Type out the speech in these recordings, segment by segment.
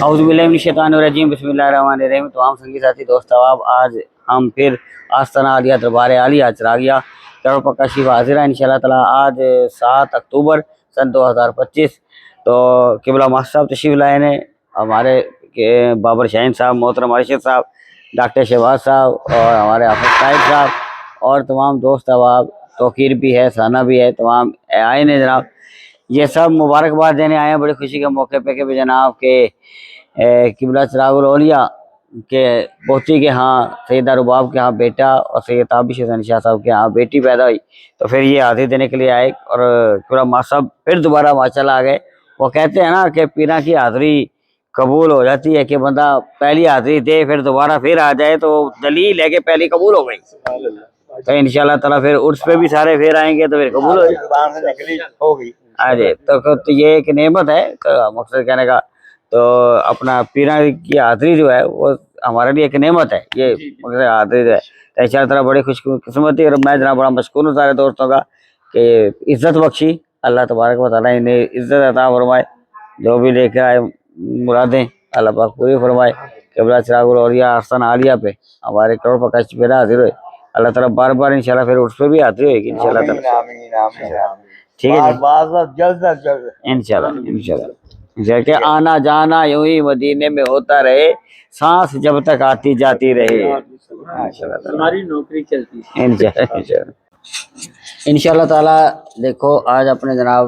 औज़ुबिल्लाहिमिनश्शैतानिर्रजीम बिस्मिल्लाहिर्रहमानिर्रहीम। तमाम संगी साथी दोस्त अहबाब, आज हम फिर आस्ताना आलिया दरबार आलिया चरागिया करोड़ पक्का शिव हाजिर है इंशाल्लाह ताला। आज 7 अक्टूबर सन 2025। तो किबला मास्टर साहब तशरीफ लाए ने, हमारे बाबर शाहीन साहब, मोहतरम अरशद साहब, डॉक्टर शहबाज साहब और हमारे हाफिज साहिब साहब और तमाम दोस्त अहबाब, तोकीर भी है, साना भी है, तमाम आए ने जनाब। ये सब मुबारकबाद देने आए हैं बड़ी खुशी के मौके पे कि जनाब के किबला चिरागुल औलिया के पोती के यहाँ सैयदा रुबाब के यहाँ बेटा और सैयद ताबिश हसन शाह साहब के यहाँ बेटी पैदा हुई। तो फिर ये हाजिर देने के लिए आए और किबला माँ साहब फिर दोबारा माशाल्लाह आ गए। वो कहते हैं ना कि पीरा की हाजिरी कबूल हो जाती है कि बंदा पहली हाजिरी दे फिर दोबारा फिर आ जाए, तो दलील है कि पहली कबूल हो गई। तो इंशाल्लाह ताला फिर उर्स पे भी सारे फिर आएंगे तो फिर कबूल हो गई। अरे तो ये एक नेमत है, तो मकसद कहने का तो अपना पीरा की हाजिरी जो है वो हमारे लिए एक नेमत है। ये मकसद हाजिरी जो है तो इंशाल्लाह ताला बड़ी खुशकिस्मती। और मैं जनाब बड़ा मशकूर हूँ सारे दोस्तों का कि इज्जत बख्शी अल्लाह तबारक व तआला इन्हें इज्जत अता फरमाए, जो भी लेकर आए मुरादें अल्लाह पाक पूरी फरमाए। किबला चिरागुल औलिया आस्ताना आलिया पे हमारे करोड़ पक्का पे हाजिर हुए, अल्लाह ताला बार बार इंशाल्लाह फिर उस पे भी हाजिर होगी इंशाल्लाह ताला। ठीक है जल्द इंशाल्लाह कि आना जाना यूं ही मदीने में होता रहे, सांस जब तक आती जाती रहे, हमारी नौकरी चलती है इंशाल्लाह ताला। देखो आज अपने जनाब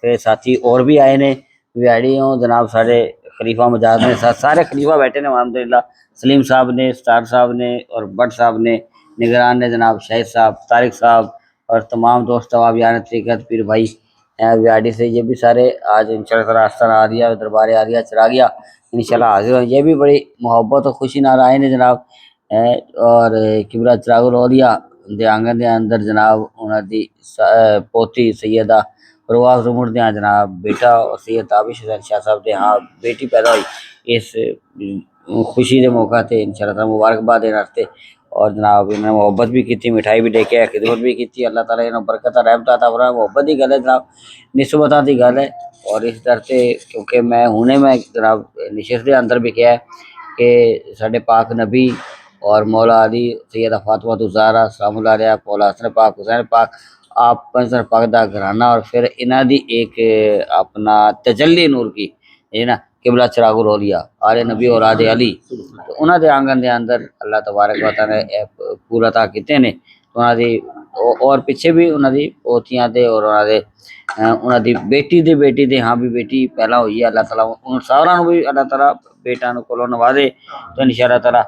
के साथी और भी आए ने बिहाड़ी हो जनाब, सारे खलीफा मजाज ने सारे खलीफा बैठे ने अल्हम्दुलिल्लाह। सलीम साहब ने, स्टार साहब ने और भट्ट साहब ने, निगरान ने जनाब शाहिद साहब, तारिक साहब और तमाम दोस्त अहबाब यार तरीक़त पीर भाई बिहाड़ी से, ये भी सारे आज इंशाल्लाह ताला आस्ताना आलिया दरबार आलिया चरागिया इंशाल्लाह हाजिर हो। ये भी बड़ी मोहब्बत और खुशी नाल आए ने जनाब। और किबला चिरागुल औलिया दे आंगन दे अंदर जनाब उन्हां दी पोती सैयदा रुबाब जुमर दे जनाब बेटा और सैयद ताबिश हसन शाह साहब दे हाँ बेटी पैदा हुई। इस खुशी के मौका ते इंशाल्लाह ताला मुबारकबाद देने वास्ते और जनाब इन्होंने मोहब्बत भी की, मिठाई भी लेके आए, खिदमत भी की। अल्लाह ताला इन्होंने बरकत रहमत अता फरमाए। मोहब्बत की गल है जनाब, निस्बत की गल है। और इस डर से क्योंकि मैं हुने मैं जनाब निशस्त के अंदर भी किया है कि साढ़े पाक नबी और मौला अली सैयदा फातिमा ज़हरा सलामुल्लाह अलैहा, मौला हसन पाक, हुसैन पाक, आप पंजर पाक दा घराना और फिर इन्हां दी एक अपना तजल्ली नूर की है ना किबला चिरागुल औलिया आले नबी और आदे अली। तो उन्हां दे आंगन दे अंदर अल्लाह तबारक व तआला ने पूरा ता कीते ने। उन्हां दी और पिछे भी उन्हां दी पोतियां दे और उन्हां दी बेटी दे हाँ भी बेटी पहला हुई है। अल्लाह ताला उन सारा भी अल्लाह ताला बेटा को नवाजे। तो इंशाल्लाह ताला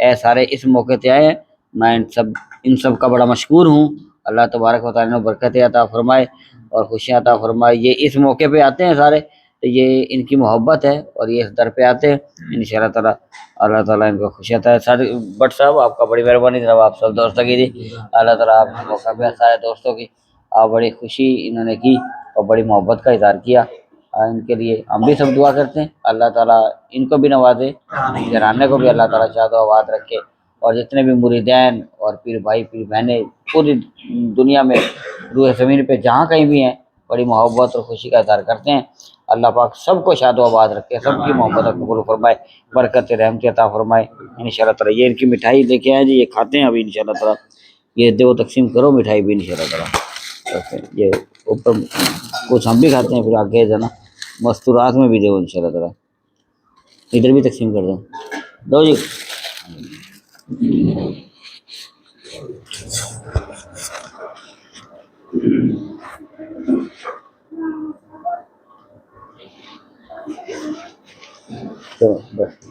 ए सारे इस मौके ते आए हैं। मैं इन सब का बड़ा मशकूर हूँ। अल्लाह तबारक व तआला ने बरकत अता फरमाए और खुशियाँ अता फरमाए। ये इस मौके पे आते हैं सारे, तो ये इनकी मोहब्बत है और ये इस दर पे आते हैं इंशाल्लाह ताला। अल्लाह ताला इनको खुशी अता है। सारे भट्ट साहब आपका बड़ी मेहरबानी जनाब, आप सब दोस्तों की जी अल्लाह ताला आपके मौका पे सारे दोस्तों की आप बड़ी खुशी इन्होंने की और बड़ी मोहब्बत का इज़हार किया। इनके लिए हम भी सब दुआ करते हैं अल्लाह ताला इनको भी नवाजे, घराने को भी अल्लाह ताला शाद आबाद रखे और जितने भी मुरीदैन और पीर भाई पीर बहनें पूरी दुनिया में रूह ज़मीन पे जहाँ कहीं भी हैं बड़ी मोहब्बत और खुशी का इज़हार करते हैं। अल्लाह पाक सबको शाद आबाद रखे, सबकी मोहब्बत कबूल फरमाए, बरकत रहमत अता फरमाए इंशाल्लाह ताला। ये इनकी मिठाई लेके आए जी, ये खाते हैं अभी इंशाल्लाह ताला। ये दो तकसीम करो मिठाई भी इंशाल्लाह ताला। ये ऊपर कुछ हम भी खाते हैं, फिर आगे जाना मस्तूरात में भी दो इंशाल्लाह ताला। इधर भी तकसीम कर दो जी। तो बस